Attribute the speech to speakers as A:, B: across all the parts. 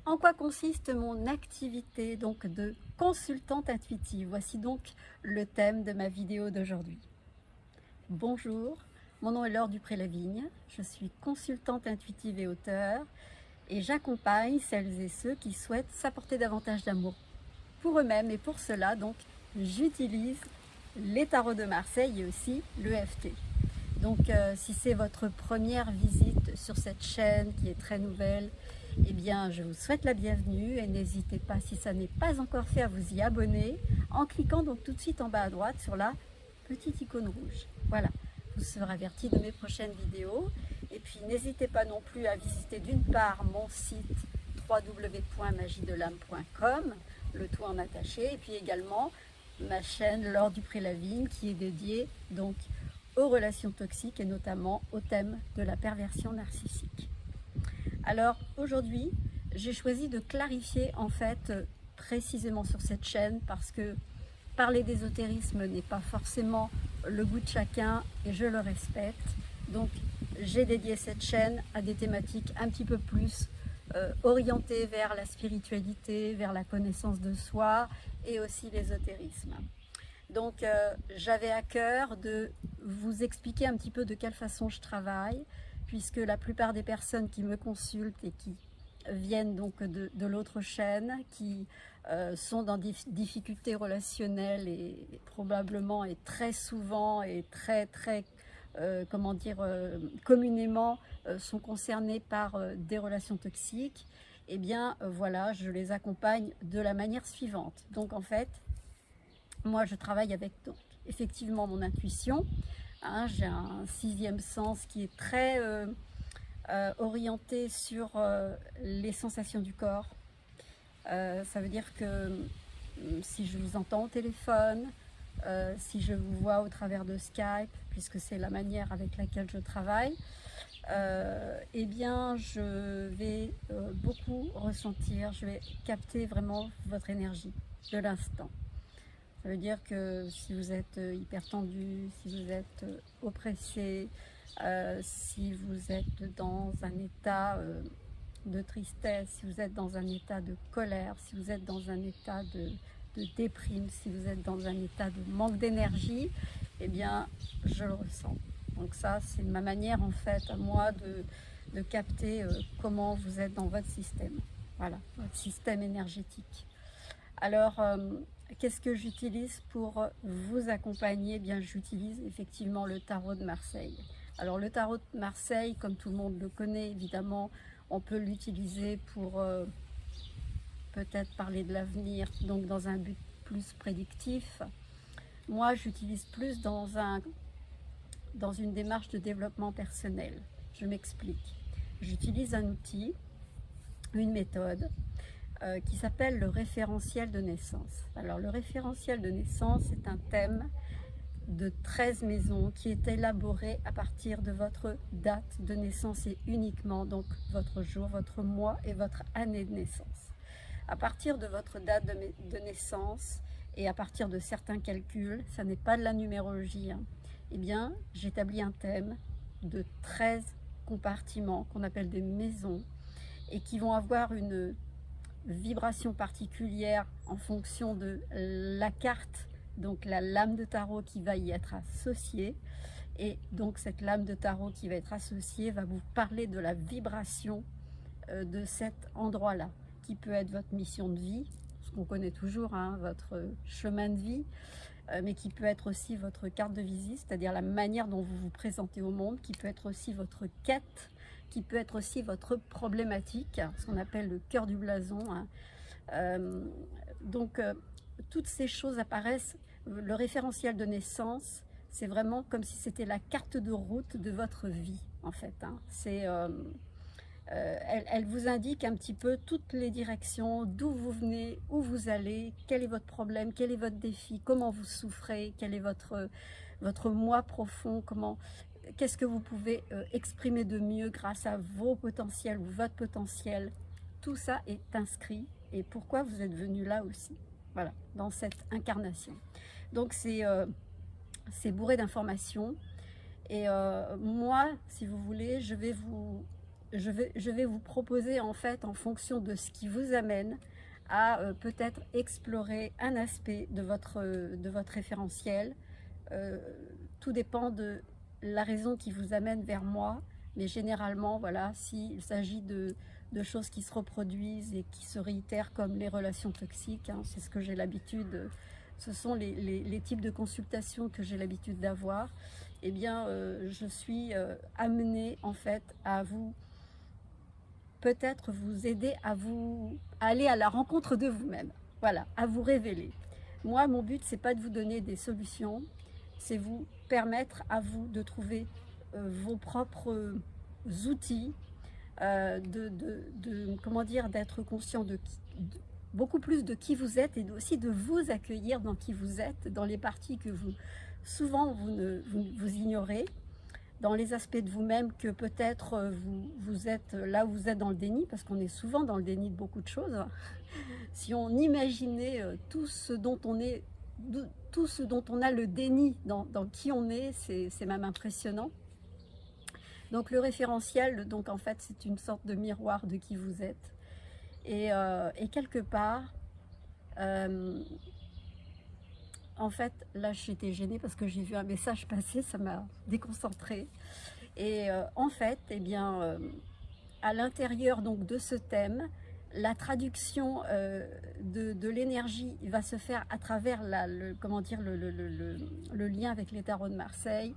A: En quoi consiste mon activité donc de consultante intuitive? Voici donc le thème de ma vidéo d'aujourd'hui. Bonjour, mon nom est Laure Dupré-Lavigne, je suis consultante intuitive et auteure et j'accompagne celles et ceux qui souhaitent s'apporter davantage d'amour pour eux-mêmes, et pour cela donc j'utilise les tarots de Marseille et aussi l'EFT. Donc si c'est votre première visite sur cette chaîne qui est très nouvelle, eh bien je vous souhaite la bienvenue et n'hésitez pas, si ça n'est pas encore fait, à vous y abonner en cliquant donc tout de suite en bas à droite sur la petite icône rouge. Voilà, vous serez averti de mes prochaines vidéos. Et puis n'hésitez pas non plus à visiter d'une part mon site www.magiedelame.com, le tout en attaché, et puis également ma chaîne Laure Dupré-Lavigne qui est dédiée donc aux relations toxiques et notamment au thème de la perversion narcissique. Alors aujourd'hui, j'ai choisi de clarifier en fait précisément sur cette chaîne parce que parler d'ésotérisme n'est pas forcément le goût de chacun et je le respecte. Donc j'ai dédié cette chaîne à des thématiques un petit peu plus orientées vers la spiritualité, vers la connaissance de soi et aussi l'ésotérisme. Donc j'avais à cœur de vous expliquer un petit peu de quelle façon je travaille, puisque la plupart des personnes qui me consultent et qui viennent donc de l'autre chaîne, qui sont dans des difficultés relationnelles et probablement et très souvent et très communément sont concernées par des relations toxiques, et bien voilà, je les accompagne de la manière suivante. Donc en fait, moi, je travaille avec donc, effectivement mon intuition. Hein, j'ai un sixième sens qui est très orienté sur les sensations du corps. Ça veut dire que si je vous entends au téléphone, si je vous vois au travers de Skype, puisque c'est la manière avec laquelle je travaille, eh bien je vais beaucoup ressentir, je vais capter vraiment votre énergie de l'instant. Ça veut dire que si vous êtes hyper tendu, si vous êtes oppressé, si vous êtes dans un état de tristesse, si vous êtes dans un état de colère, si vous êtes dans un état de déprime, si vous êtes dans un état de manque d'énergie, eh bien je le ressens. Donc ça, c'est ma manière en fait à moi de capter comment vous êtes dans votre système. Voilà, votre système énergétique. Alors, qu'est-ce que j'utilise pour vous accompagner? Eh bien, j'utilise effectivement le tarot de Marseille. Alors, le tarot de Marseille, comme tout le monde le connaît, évidemment, on peut l'utiliser pour peut-être parler de l'avenir, donc dans un but plus prédictif. Moi, j'utilise plus dans une démarche de développement personnel. Je m'explique. J'utilise un outil, une méthode, qui s'appelle le référentiel de naissance. Alors le référentiel de naissance est un thème de 13 maisons qui est élaboré à partir de votre date de naissance et uniquement donc votre jour, votre mois et votre année de naissance. À partir de votre date de naissance et à partir de certains calculs, ça n'est pas de la numérologie, hein, eh bien j'établis un thème de 13 compartiments qu'on appelle des maisons et qui vont avoir une vibration particulière en fonction de la carte, donc la lame de tarot qui va y être associée. Et donc cette lame de tarot qui va être associée va vous parler de la vibration de cet endroit-là, qui peut être votre mission de vie, ce qu'on connaît toujours, hein, votre chemin de vie, mais qui peut être aussi votre carte de visite, c'est-à-dire la manière dont vous vous présentez au monde, qui peut être aussi votre quête, qui peut être aussi votre problématique, ce qu'on appelle le cœur du blason. Hein. Donc, toutes ces choses apparaissent. Le référentiel de naissance, c'est vraiment comme si c'était la carte de route de votre vie, en fait. Hein. Elle vous indique un petit peu toutes les directions, d'où vous venez, où vous allez, quel est votre problème, quel est votre défi, comment vous souffrez, quel est votre moi profond, qu'est-ce que vous pouvez exprimer de mieux grâce à vos potentiels ou votre potentiel. Tout ça est inscrit et pourquoi vous êtes venu là aussi, voilà, dans cette incarnation. Donc c'est bourré d'informations et moi, si vous voulez, je vais vous je vais vous proposer en fait en fonction de ce qui vous amène à peut-être explorer un aspect de votre référentiel. Euh, Tout dépend de la raison qui vous amène vers moi, mais généralement, voilà, s'il s'agit de choses qui se reproduisent et qui se réitèrent comme les relations toxiques, hein, c'est ce que j'ai l'habitude, ce sont les types de consultations que j'ai l'habitude d'avoir, eh bien, je suis amenée en fait à vous peut-être vous aider à aller à la rencontre de vous-même, voilà, à vous révéler. Moi, mon but, c'est pas de vous donner des solutions, c'est vous permettre à vous de trouver vos propres outils, comment dire, d'être conscient beaucoup plus de qui vous êtes et aussi de vous accueillir dans qui vous êtes, dans les parties que souvent vous ignorez, dans les aspects de vous-même que peut-être vous êtes là où vous êtes dans le déni, parce qu'on est souvent dans le déni de beaucoup de choses. Si on imaginait tout ce dont on est, tout ce dont on a le déni dans qui on est, c'est même impressionnant. Donc le référentiel, donc en fait, c'est une sorte de miroir de qui vous êtes. Et quelque part, en fait, là j'étais gênée parce que j'ai vu un message passer, ça m'a déconcentrée. Et en fait, eh bien, à l'intérieur donc de ce thème, la traduction de l'énergie va se faire à travers comment dire, le lien avec les tarots de Marseille.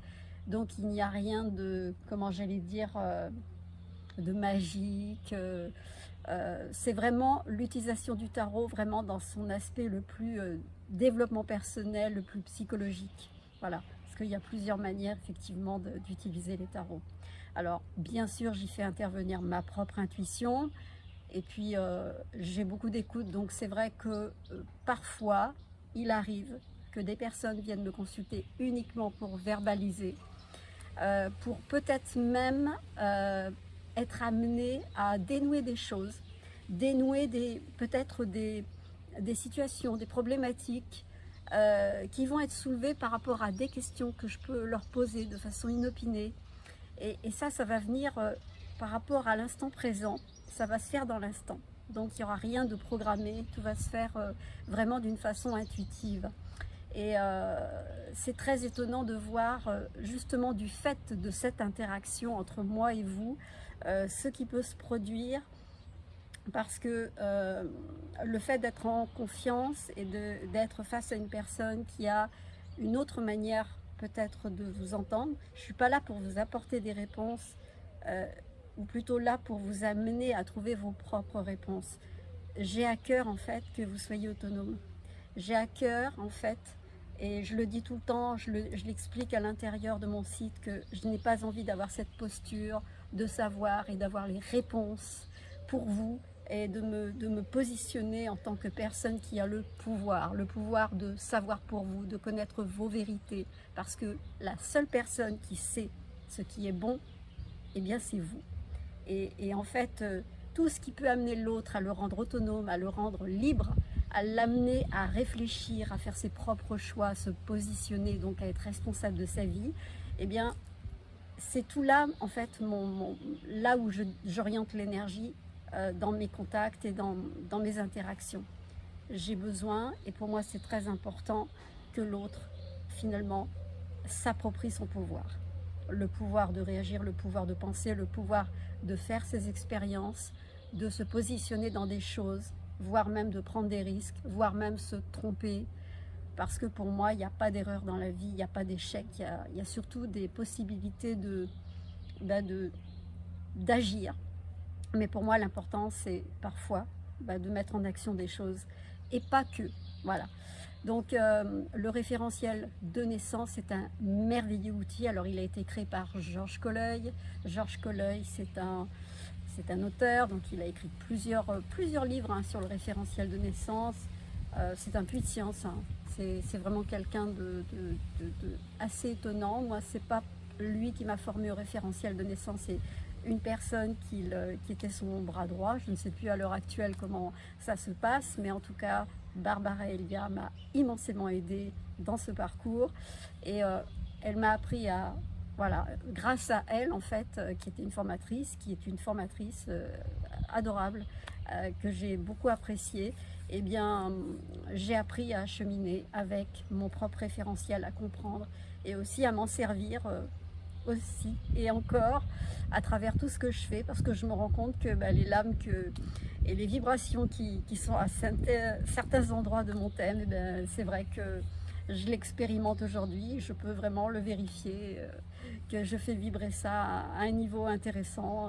A: Donc il n'y a rien de, comment j'allais dire, de magique. C'est vraiment l'utilisation du tarot vraiment dans son aspect le plus développement personnel, le plus psychologique. Voilà, parce qu'il y a plusieurs manières effectivement d'utiliser les tarots. Alors bien sûr, j'y fais intervenir ma propre intuition et puis j'ai beaucoup d'écoute, donc c'est vrai que parfois il arrive que des personnes viennent me consulter uniquement pour verbaliser, pour peut-être même être amené à dénouer des choses, dénouer peut-être des situations, des problématiques qui vont être soulevées par rapport à des questions que je peux leur poser de façon inopinée. Et ça va venir par rapport à l'instant présent, ça va se faire dans l'instant. Donc il n'y aura rien de programmé, tout va se faire vraiment d'une façon intuitive. Et c'est très étonnant de voir justement du fait de cette interaction entre moi et vous, ce qui peut se produire, parce que le fait d'être en confiance et d'être face à une personne qui a une autre manière peut-être de vous entendre, je ne suis pas là pour vous apporter des réponses, ou plutôt là pour vous amener à trouver vos propres réponses. J'ai à cœur en fait que vous soyez autonome. J'ai à cœur en fait, et je le dis tout le temps, je l'explique à l'intérieur de mon site, que je n'ai pas envie d'avoir cette posture de savoir et d'avoir les réponses pour vous, et de me positionner en tant que personne qui a le pouvoir de savoir pour vous, de connaître vos vérités, parce que la seule personne qui sait ce qui est bon, eh bien c'est vous. Et en fait, tout ce qui peut amener l'autre à le rendre autonome, à le rendre libre, à l'amener à réfléchir, à faire ses propres choix, à se positionner, donc à être responsable de sa vie, eh bien, c'est tout là, en fait, là où j'oriente l'énergie dans mes contacts et dans mes interactions. J'ai besoin, et pour moi c'est très important, que l'autre, finalement, s'approprie son pouvoir. Le pouvoir de réagir, le pouvoir de penser, le pouvoir de faire ses expériences, de se positionner dans des choses, voire même de prendre des risques, voire même se tromper, parce que pour moi, il n'y a pas d'erreur dans la vie, il n'y a pas d'échec, il y a surtout des possibilités d'agir. Mais pour moi, l'important, c'est parfois de mettre en action des choses, et pas que, voilà. Donc le référentiel de naissance est un merveilleux outil. Alors il a été créé par Georges Colleuil. Georges Colleuil, c'est un auteur, donc il a écrit plusieurs livres sur le référentiel de naissance. C'est un puits de science, hein. C'est vraiment quelqu'un de assez étonnant. Moi, c'est pas lui qui m'a formé au référentiel de naissance, c'est une personne qui était son bras droit. Je ne sais plus à l'heure actuelle comment ça se passe, mais en tout cas, Barbara Elia m'a immensément aidée dans ce parcours, et elle m'a appris à voilà, grâce à elle en fait, qui était une formatrice, adorable, que j'ai beaucoup appréciée, eh bien, j'ai appris à cheminer avec mon propre référentiel, à comprendre et aussi à m'en servir aussi et encore à travers tout ce que je fais, parce que je me rends compte que les lames et les vibrations qui sont à certains endroits de mon thème, c'est vrai que je l'expérimente aujourd'hui, je peux vraiment le vérifier, que je fais vibrer ça à un niveau intéressant.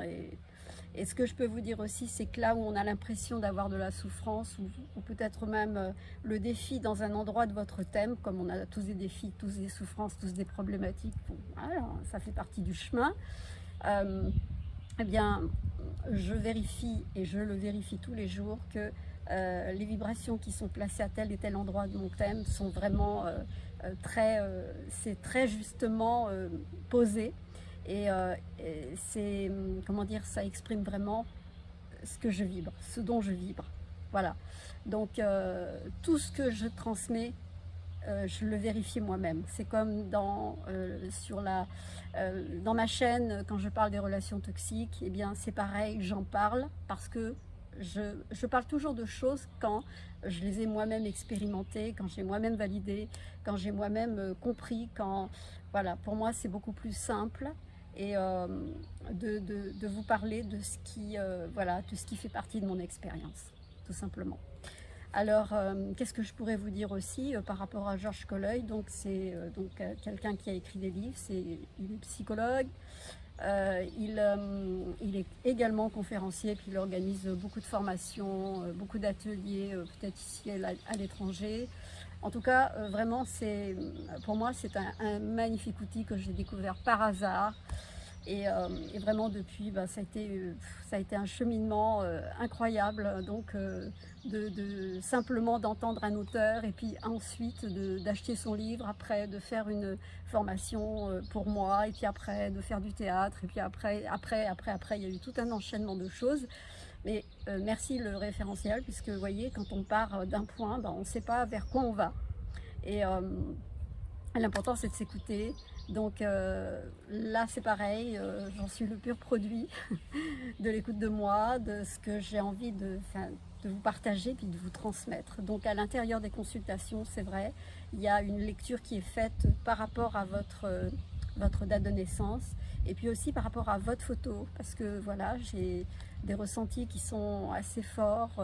A: Et ce que je peux vous dire aussi, c'est que là où on a l'impression d'avoir de la souffrance, ou peut-être même le défi dans un endroit de votre thème, comme on a tous des défis, tous des souffrances, tous des problématiques, bon, voilà, ça fait partie du chemin, eh bien, je vérifie, et je le vérifie tous les jours, que les vibrations qui sont placées à tel et tel endroit de mon thème sont vraiment c'est très justement posé. Et c'est, comment dire, ça exprime vraiment ce que je vibre, ce dont je vibre. Voilà. Donc tout ce que je transmets, je le vérifie moi-même. C'est comme dans ma chaîne, quand je parle des relations toxiques, eh bien c'est pareil, j'en parle parce que je parle toujours de choses quand je les ai moi-même expérimentées, quand j'ai moi-même validé, quand j'ai moi-même compris, voilà, pour moi c'est beaucoup plus simple et de vous parler de ce voilà, de ce qui fait partie de mon expérience, tout simplement. Alors, qu'est-ce que je pourrais vous dire aussi par rapport à Georges Colleuil? Donc, c'est quelqu'un qui a écrit des livres, il est psychologue, il est également conférencier, puis il organise beaucoup de formations, beaucoup d'ateliers, peut-être ici à l'étranger. En tout cas, vraiment, pour moi, c'est un magnifique outil que j'ai découvert par hasard. Et vraiment depuis, ça a été un cheminement incroyable, donc simplement d'entendre un auteur et puis ensuite d'acheter son livre, après de faire une formation pour moi, et puis après de faire du théâtre, et puis après il y a eu tout un enchaînement de choses. Mais merci le référentiel, puisque vous voyez, quand on part d'un point, on ne sait pas vers quoi on va. Et l'important c'est de s'écouter. Donc là c'est pareil, j'en suis le pur produit de l'écoute de moi, de ce que j'ai envie de vous partager puis de vous transmettre. Donc à l'intérieur des consultations, c'est vrai, il y a une lecture qui est faite par rapport à votre date de naissance et puis aussi par rapport à votre photo, parce que voilà, j'ai des ressentis qui sont assez forts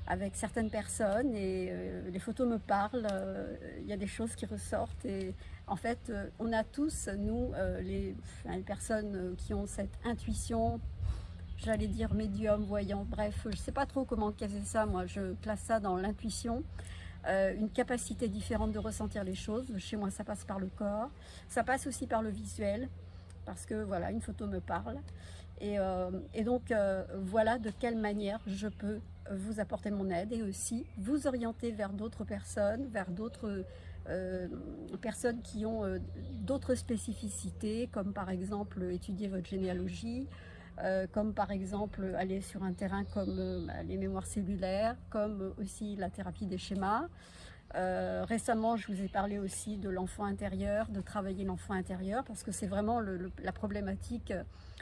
A: avec certaines personnes et les photos me parlent, il y a des choses qui ressortent et en fait on a tous, nous les personnes qui ont cette intuition, j'allais dire médium, voyant, bref, je ne sais pas trop comment caser ça, moi je classe ça dans l'intuition, une capacité différente de ressentir les choses. Chez moi ça passe par le corps, ça passe aussi par le visuel, parce que voilà, une photo me parle. Et donc voilà de quelle manière je peux vous apporter mon aide et aussi vous orienter vers d'autres personnes, vers d'autres personnes qui ont d'autres spécificités, comme par exemple étudier votre généalogie, comme par exemple aller sur un terrain comme les mémoires cellulaires, comme aussi la thérapie des schémas. Récemment, je vous ai parlé aussi de l'enfant intérieur, de travailler l'enfant intérieur, parce que c'est vraiment la problématique,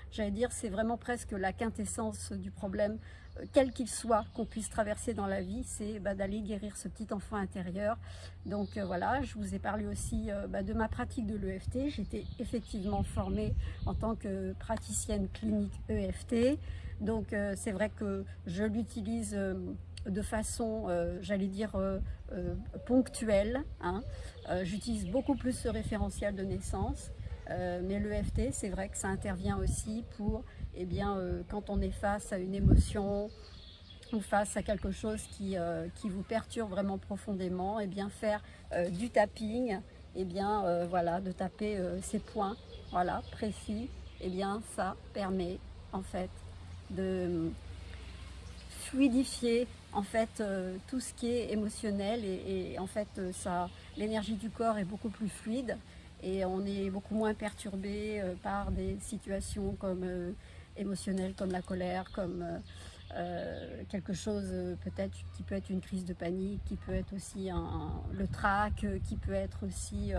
A: j'allais dire, c'est vraiment presque la quintessence du problème, quel qu'il soit, qu'on puisse traverser dans la vie, c'est d'aller guérir ce petit enfant intérieur. Donc voilà, je vous ai parlé aussi de ma pratique de l'EFT. J'étais effectivement formée en tant que praticienne clinique EFT. Donc c'est vrai que je l'utilise de façon, j'allais dire, ponctuelle. Hein. J'utilise beaucoup plus ce référentiel de naissance, mais l'EFT, c'est vrai que ça intervient aussi pour, eh bien, quand on est face à une émotion ou face à quelque chose qui vous perturbe vraiment profondément, eh bien, faire du tapping, eh bien, voilà, de taper ces points, voilà, précis, eh bien, ça permet en fait de fluidifier en fait tout ce qui est émotionnel et en fait l'énergie du corps est beaucoup plus fluide et on est beaucoup moins perturbé par des situations comme émotionnelles comme la colère, comme quelque chose peut-être qui peut être une crise de panique, qui peut être aussi le trac, qui peut être aussi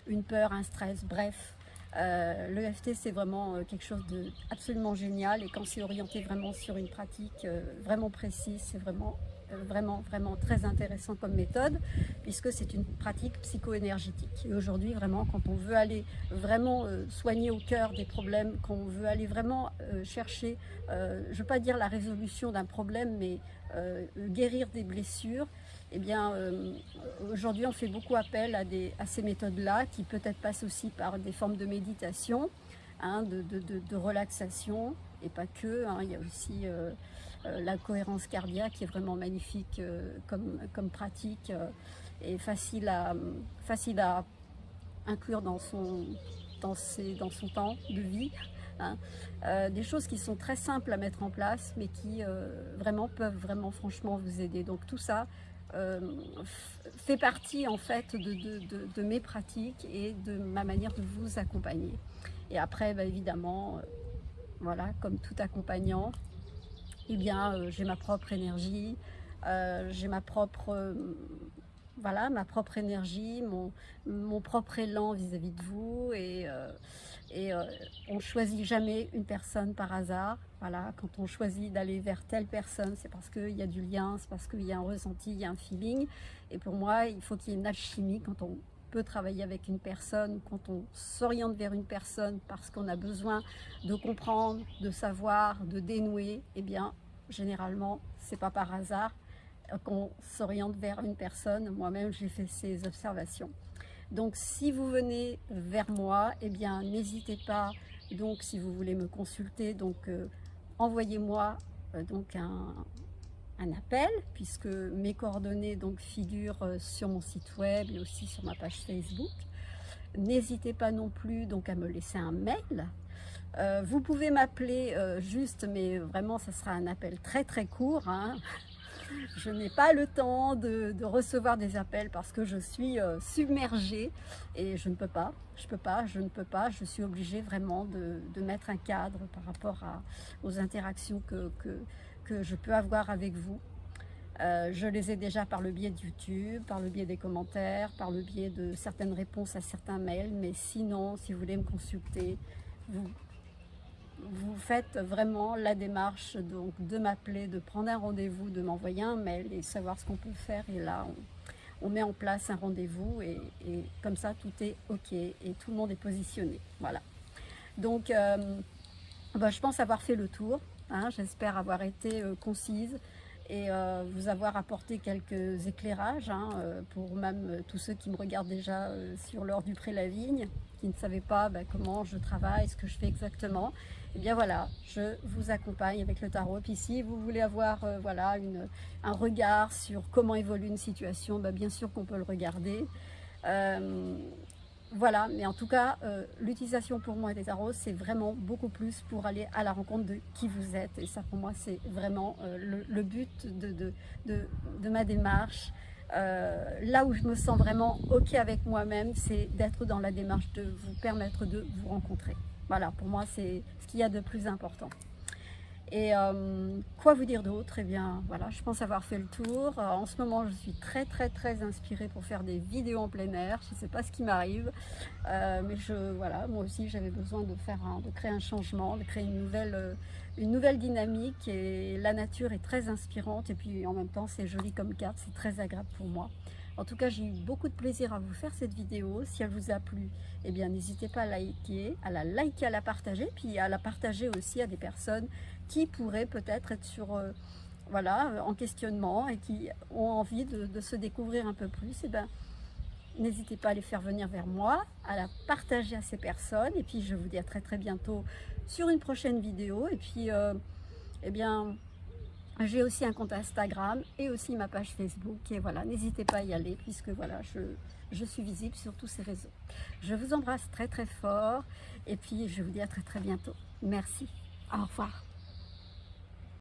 A: une peur, un stress, bref. L'EFT, c'est vraiment quelque chose d'absolument génial, et quand c'est orienté vraiment sur une pratique vraiment précise, c'est vraiment très intéressant comme méthode, puisque c'est une pratique psycho-énergétique. Et aujourd'hui, vraiment, quand on veut aller vraiment soigner au cœur des problèmes, quand on veut aller vraiment chercher, je ne veux pas dire la résolution d'un problème, mais guérir des blessures, eh bien, aujourd'hui, on fait beaucoup appel à ces méthodes-là, qui peut-être passent aussi par des formes de méditation, hein, de relaxation, et pas que, hein. Il y a aussi la cohérence cardiaque, qui est vraiment magnifique comme pratique, et facile à inclure dans son temps de vie, hein. Des choses qui sont très simples à mettre en place, mais qui peuvent franchement vous aider. Donc tout ça fait partie en fait de mes pratiques et de ma manière de vous accompagner. Et après, évidemment, voilà, comme tout accompagnant, eh bien, j'ai ma propre énergie, j'ai ma propre énergie, mon propre élan vis-à-vis de vous, et on ne choisit jamais une personne par hasard. Voilà, quand on choisit d'aller vers telle personne, c'est parce qu'il y a du lien, c'est parce qu'il y a un ressenti, il y a un feeling. Et pour moi, il faut qu'il y ait une alchimie quand on peut travailler avec une personne, quand on s'oriente vers une personne parce qu'on a besoin de comprendre, de savoir, de dénouer. Eh bien, généralement, c'est pas par hasard qu'on s'oriente vers une personne. Moi-même, j'ai fait ces observations. Donc, si vous venez vers moi, eh bien, n'hésitez pas. Donc, si vous voulez me consulter, donc envoyez-moi donc un appel, puisque mes coordonnées donc figurent sur mon site web et aussi sur ma page Facebook. N'hésitez pas non plus donc à me laisser un mail. Vous pouvez m'appeler juste, mais vraiment, ça sera un appel très très court, hein. Je n'ai pas le temps de recevoir des appels parce que je suis submergée, et je ne peux pas, je suis obligée vraiment de mettre un cadre par rapport aux interactions que je peux avoir avec vous. Je les ai déjà par le biais de YouTube, par le biais des commentaires, par le biais de certaines réponses à certains mails, mais sinon, si vous voulez me consulter, vous faites vraiment la démarche donc de m'appeler, de prendre un rendez-vous, de m'envoyer un mail et savoir ce qu'on peut faire. Et là, on met en place un rendez-vous, et comme ça, tout est OK et tout le monde est positionné. Voilà. Donc, je pense avoir fait le tour, hein. J'espère avoir été concise et vous avoir apporté quelques éclairages, hein, pour même tous ceux qui me regardent déjà sur l'heure du pré-la-vigne, qui ne savaient pas comment je travaille, ce que je fais exactement. Et bien voilà, je vous accompagne avec le tarot. Puis si vous voulez avoir un regard sur comment évolue une situation, bien sûr qu'on peut le regarder. Voilà, mais en tout cas, l'utilisation pour moi des tarots, c'est vraiment beaucoup plus pour aller à la rencontre de qui vous êtes. Et ça, pour moi, c'est vraiment le but de ma démarche. Là où je me sens vraiment OK avec moi-même, c'est d'être dans la démarche de vous permettre de vous rencontrer. Voilà, pour moi, c'est ce qu'il y a de plus important. Et quoi vous dire d'autre? Eh bien, voilà, je pense avoir fait le tour. En ce moment, je suis très inspirée pour faire des vidéos en plein air. Je ne sais pas ce qui m'arrive, mais voilà, moi aussi, j'avais besoin de créer un changement, de créer une nouvelle dynamique. Et la nature est très inspirante. Et puis, en même temps, c'est joli comme carte, c'est très agréable pour moi. En tout cas, j'ai eu beaucoup de plaisir à vous faire cette vidéo. Si elle vous a plu, eh bien, n'hésitez pas à la liker, à la partager, puis à la partager aussi à des personnes qui pourraient peut-être être en questionnement et qui ont envie de se découvrir un peu plus. Eh bien, n'hésitez pas à les faire venir vers moi, à la partager à ces personnes. Et puis, je vous dis à très bientôt sur une prochaine vidéo. Et puis, eh bien, j'ai aussi un compte Instagram et aussi ma page Facebook. Et voilà, n'hésitez pas à y aller, puisque voilà, je suis visible sur tous ces réseaux. Je vous embrasse très fort. Et puis, je vous dis à très bientôt. Merci. Au revoir.